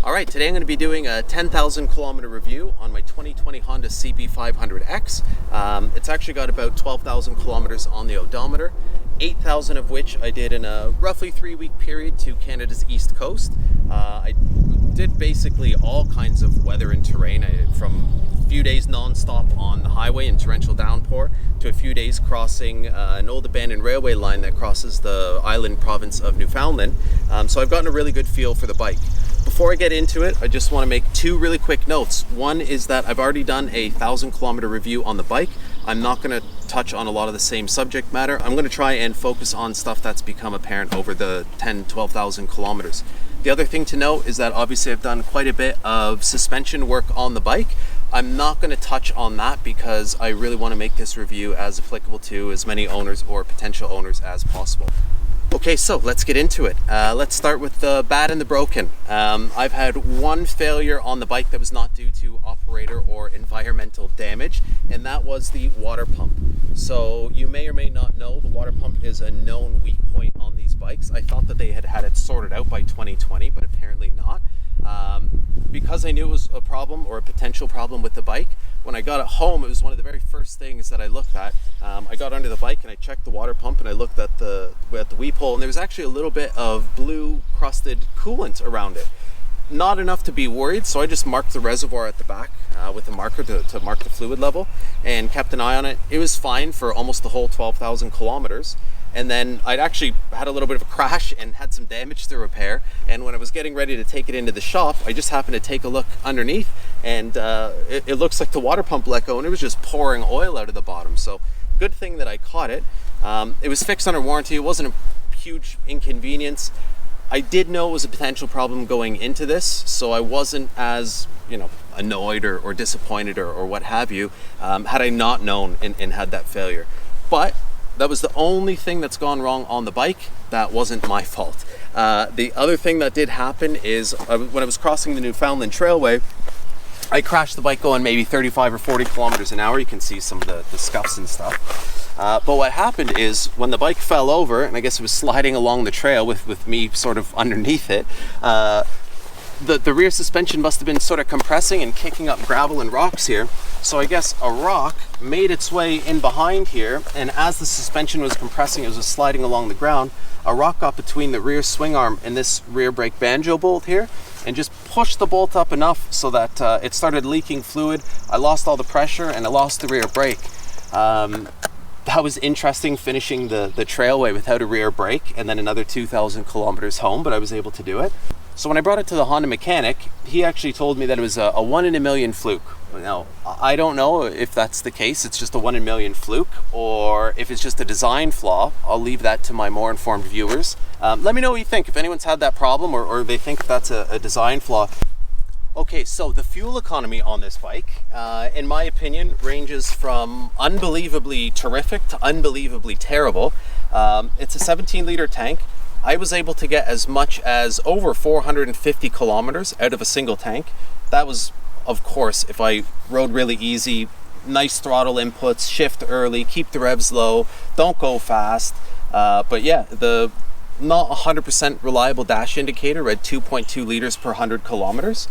Alright, today I'm going to be doing a 10,000 kilometer review on my 2020 Honda CB500X. It's actually got about 12,000 kilometers on the odometer, 8,000 of which I did in a roughly 3-week period to Canada's east coast. I did basically all kinds of weather and terrain, from a few days non-stop on the highway in torrential downpour to a few days crossing an old abandoned railway line that crosses the island province of Newfoundland. So I've gotten a really good feel for the bike. Before I get into it, I just want to make two really quick notes. One is that I've already done a 1,000 kilometer review on the bike. I'm not going to touch on a lot of the same subject matter. I'm going to try and focus on stuff that's become apparent over the 12,000 kilometers. The other thing to note is that obviously I've done quite a bit of suspension work on the bike. I'm not going to touch on that because I really want to make this review as applicable to as many owners or potential owners as possible. Okay, so let's get into it. Let's start with the bad and the broken. I've had one failure on the bike that was not due to operator or environmental damage, and that was the water pump. So you may or may not know the water pump is a known weak point on these bikes. I thought that they had it sorted out by 2020, but apparently not. Because I knew it was a problem or a potential problem with the bike, when I got it home, it was one of the very first things that I looked at. I got under the bike and I checked the water pump and I looked at the weep hole, and there was actually a little bit of blue crusted coolant around it. Not enough to be worried, so I just marked the reservoir at the back with a marker to mark the fluid level and kept an eye on it. It was fine for almost the whole 12,000 kilometers. And then I'd actually had a little bit of a crash and had some damage to repair. And when I was getting ready to take it into the shop, I just happened to take a look underneath, and it looks like the water pump let go and it was just pouring oil out of the bottom. So good thing that I caught it. It was fixed under warranty. It wasn't a huge inconvenience. I did know it was a potential problem going into this, so I wasn't as, annoyed or disappointed or what have you, had I not known and had that failure. But that was the only thing that's gone wrong on the bike. That wasn't my fault. The other thing that did happen is when I was crossing the Newfoundland Trailway, I crashed the bike going maybe 35 or 40 kilometers an hour. You can see some of the scuffs and stuff. But what happened is when the bike fell over, and I guess it was sliding along the trail with me sort of underneath it, the rear suspension must have been sort of compressing and kicking up gravel and rocks here. So I guess a rock made its way in behind here, and as the suspension was compressing, it was sliding along the ground, a rock got between the rear swing arm and this rear brake banjo bolt here and just pushed the bolt up enough so that it started leaking fluid. I lost all the pressure and I lost the rear brake. That was interesting, finishing the trailway without a rear brake and then another 2,000 kilometers home, but I was able to do it. So when I brought it to the Honda mechanic, he actually told me that it was a 1 in a million fluke. Now, I don't know if that's the case, it's just a 1 in a million fluke, or if it's just a design flaw. I'll leave that to my more informed viewers. Let me know what you think, if anyone's had that problem or they think that's a design flaw. Okay, so the fuel economy on this bike, in my opinion, ranges from unbelievably terrific to unbelievably terrible. It's a 17-liter tank. I was able to get as much as over 450 kilometers out of a single tank. That was, of course, if I rode really easy, nice throttle inputs, shift early, keep the revs low, don't go fast. But yeah, the not 100% reliable dash indicator read 2.2 liters per 100 kilometers.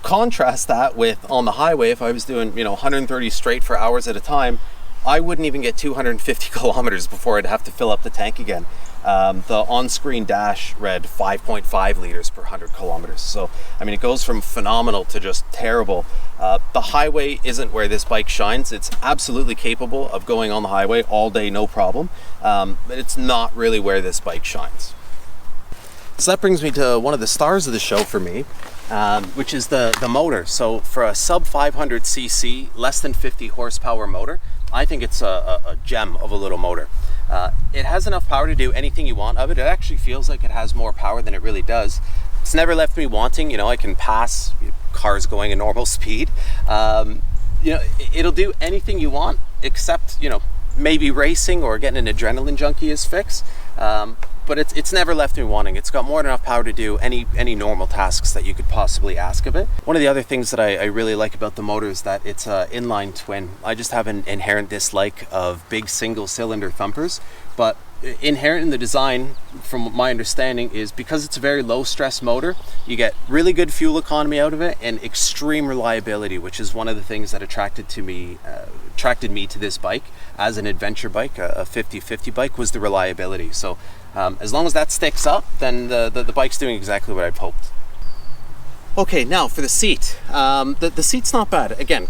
Contrast that with on the highway, if I was doing 130 straight for hours at a time, I wouldn't even get 250 kilometers before I'd have to fill up the tank again. The on-screen dash read 5.5 liters per 100 kilometers. So, I mean, it goes from phenomenal to just terrible. The highway isn't where this bike shines. It's absolutely capable of going on the highway all day, no problem. But it's not really where this bike shines. So that brings me to one of the stars of the show for me, which is the motor. So for a sub 500cc, less than 50 horsepower motor, I think it's a gem of a little motor. It has enough power to do anything you want of it. It actually feels like it has more power than it really does. It's never left me wanting. I can pass cars going at normal speed. It'll do anything you want except, maybe racing or getting an adrenaline junkie is fix. But it's never left me wanting. It's got more than enough power to do any normal tasks that you could possibly ask of it. One of the other things that I really like about the motor is that it's an inline twin. I just have an inherent dislike of big single cylinder thumpers, but inherent in the design, from my understanding, is because it's a very low stress motor, you get really good fuel economy out of it and extreme reliability, which is one of the things that attracted me to this bike as an adventure bike, a 50/50 bike, was the reliability. So as long as that sticks up, then the bike's doing exactly what I've hoped. Okay, now for the seat. The seat's not bad. Again,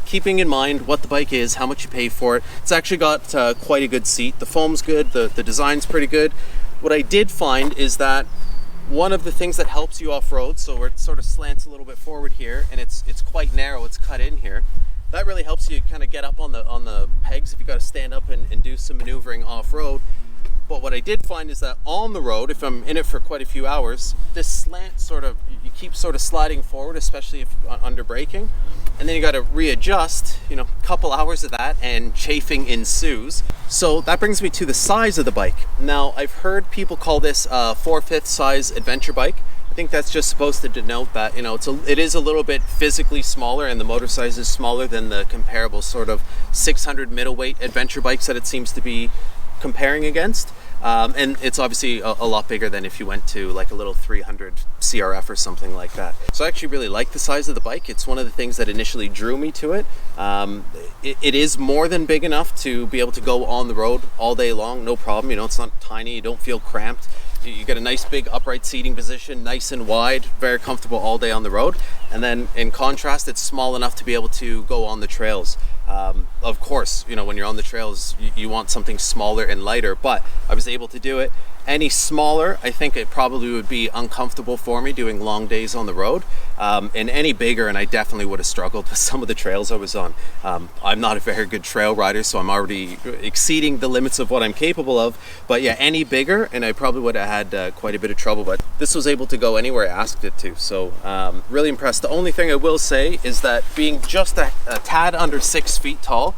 keeping in mind what the bike is, how much you pay for it. It's actually got quite a good seat. The foam's good, the design's pretty good. What I did find is that one of the things that helps you off-road, so where it sort of slants a little bit forward here, and it's quite narrow, it's cut in here, that really helps you kind of get up on the pegs if you got to stand up and do some maneuvering off-road. But what I did find is that on the road, if I'm in it for quite a few hours, this slant you keep sort of sliding forward, especially if under braking, and then you got to readjust, a couple hours of that, and chafing ensues. So that brings me to the size of the bike. Now, I've heard people call this a 4/5 size adventure bike. I think that's just supposed to denote that, it is a little bit physically smaller, and the motor size is smaller than the comparable sort of 600 middleweight adventure bikes that it seems to be comparing against. And it's obviously a lot bigger than if you went to like a little 300 CRF or something like that. So I actually really like the size of the bike. It's one of the things that initially drew me to it. It is more than big enough to be able to go on the road all day long, no problem. It's not tiny, you don't feel cramped. You get a nice big upright seating position, nice and wide, very comfortable all day on the road. And then in contrast, it's small enough to be able to go on the trails. Of course, when you're on the trails, you want something smaller and lighter, but I was able to do it. Any smaller, I think it probably would be uncomfortable for me doing long days on the road. And any bigger, and I definitely would have struggled with some of the trails I was on. I'm not a very good trail rider, so I'm already exceeding the limits of what I'm capable of. But yeah, any bigger, and I probably would have had quite a bit of trouble, but this was able to go anywhere I asked it to. So really impressed. The only thing I will say is that being just a tad under 6 feet tall,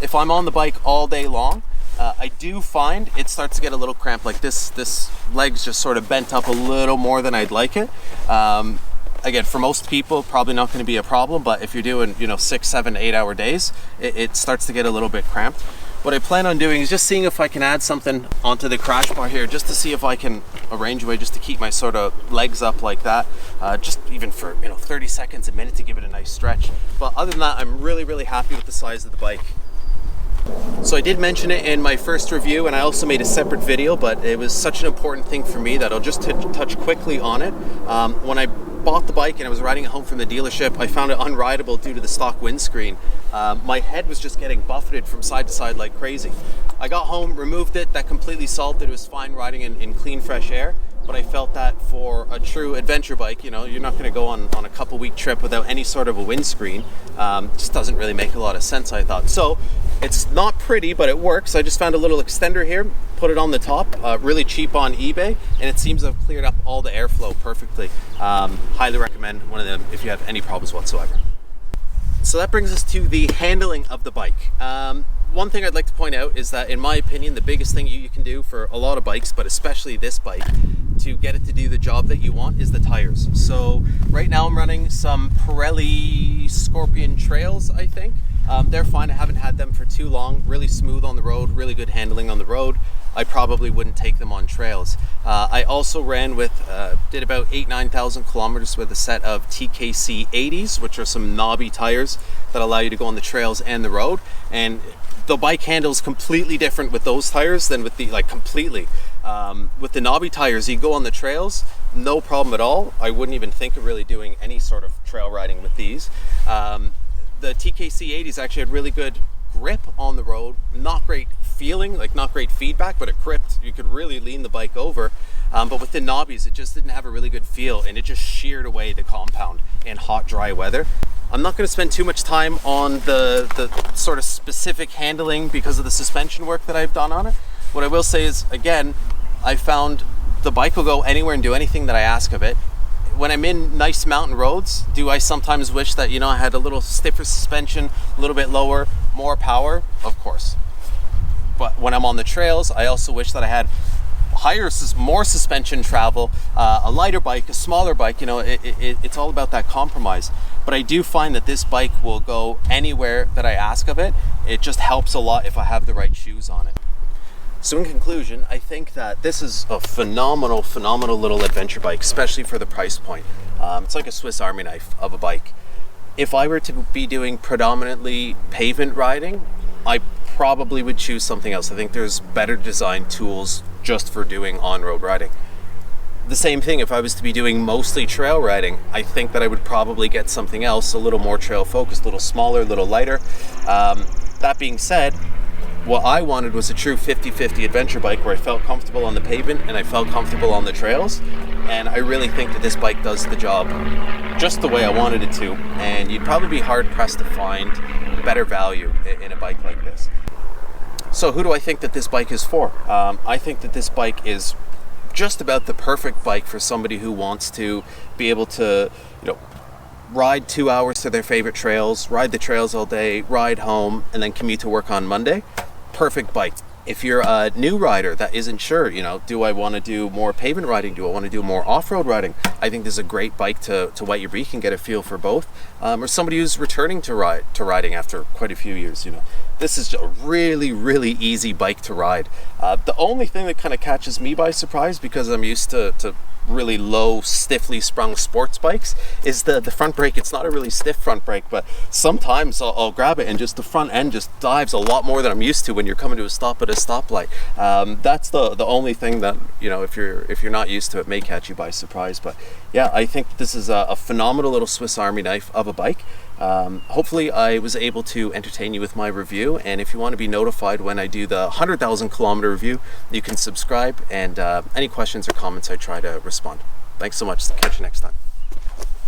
if I'm on the bike all day long, I do find it starts to get a little cramped. Like this leg's just sort of bent up a little more than I'd like it. Again, for most people, probably not going to be a problem, but if you're doing 6, 7, 8 hour days, it starts to get a little bit cramped. What I plan on doing is just seeing if I can add something onto the crash bar here, just to see if I can arrange a way just to keep my sort of legs up like that, just even for 30 seconds, a minute, to give it a nice stretch. But other than that, I'm really, really happy with the size of the bike. So I did mention it in my first review, and I also made a separate video, but it was such an important thing for me that I'll just touch quickly on it. When I bought the bike and I was riding it home from the dealership, I found it unrideable due to the stock windscreen. My head was just getting buffeted from side to side like crazy. I got home, removed it, that completely solved it. It was fine riding in clean, fresh air. But I felt that for a true adventure bike, you're not going to go on a couple week trip without any sort of a windscreen. Just doesn't really make a lot of sense, I thought. So it's not pretty, but it works. I just found a little extender here, put it on the top, really cheap on eBay, and it seems to have cleared up all the airflow perfectly. Highly recommend one of them if you have any problems whatsoever. So that brings us to the handling of the bike. One thing I'd like to point out is that, in my opinion, the biggest thing you can do for a lot of bikes, but especially this bike, to get it to do the job that you want, is the tires. So right now I'm running some Pirelli Scorpion Trails, I think. They're fine. I haven't had them for too long. Really smooth on the road, really good handling on the road. I probably wouldn't take them on trails. I also ran with, did about 9,000 kilometers with a set of TKC 80s, which are some knobby tires that allow you to go on the trails and the road. And the bike handles completely different with those tires than with the, completely. With the knobby tires, you go on the trails, no problem at all. I wouldn't even think of really doing any sort of trail riding with these. The TKC 80s actually had really good grip on the road, not great feeling, not great feedback, but it gripped. You could really lean the bike over. But with the knobbies, it just didn't have a really good feel, and it just sheared away the compound in hot, dry weather. I'm not going to spend too much time on the sort of specific handling because of the suspension work that I've done on it. What I will say is, again, I found the bike will go anywhere and do anything that I ask of it. When I'm in nice mountain roads, do I sometimes wish that, I had a little stiffer suspension, a little bit lower, more power? Of course. But when I'm on the trails, I also wish that I had more suspension travel, a lighter bike, a smaller bike. It's all about that compromise. But I do find that this bike will go anywhere that I ask of it. It just helps a lot if I have the right shoes on it. So in conclusion, I think that this is a phenomenal little adventure bike, especially for the price point. It's like a Swiss Army knife of a bike. If I were to be doing predominantly pavement riding, I probably would choose something else. I think there's better designed tools just for doing on-road riding. The same thing, if I was to be doing mostly trail riding, I think that I would probably get something else a little more trail focused, a little smaller, a little lighter. That being said, what I wanted was a true 50-50 adventure bike where I felt comfortable on the pavement and I felt comfortable on the trails. And I really think that this bike does the job just the way I wanted it to. And you'd probably be hard pressed to find better value in a bike like this. So who do I think that this bike is for? I think that this bike is just about the perfect bike for somebody who wants to be able to, ride 2 hours to their favorite trails, ride the trails all day, ride home, and then commute to work on Monday. Perfect bike. If you're a new rider that isn't sure, do I want to do more pavement riding? Do I want to do more off-road riding? I think this is a great bike to wet your beak and get a feel for both. Or somebody who's returning to riding after quite a few years, This is a really easy bike to ride. The only thing that kind of catches me by surprise, because I'm used to really low, stiffly sprung sports bikes, is the front brake. It's not a really stiff front brake, but sometimes I'll grab it and just the front end just dives a lot more than I'm used to when you're coming to a stop at a stoplight. That's the only thing that, if you're not used to it, may catch you by surprise. But yeah, I think this is a phenomenal little Swiss Army knife of a bike. Hopefully I was able to entertain you with my review, and if you want to be notified when I do the 100,000 kilometer review, you can subscribe, and any questions or comments I try to respond. Thanks so much. Catch you next time.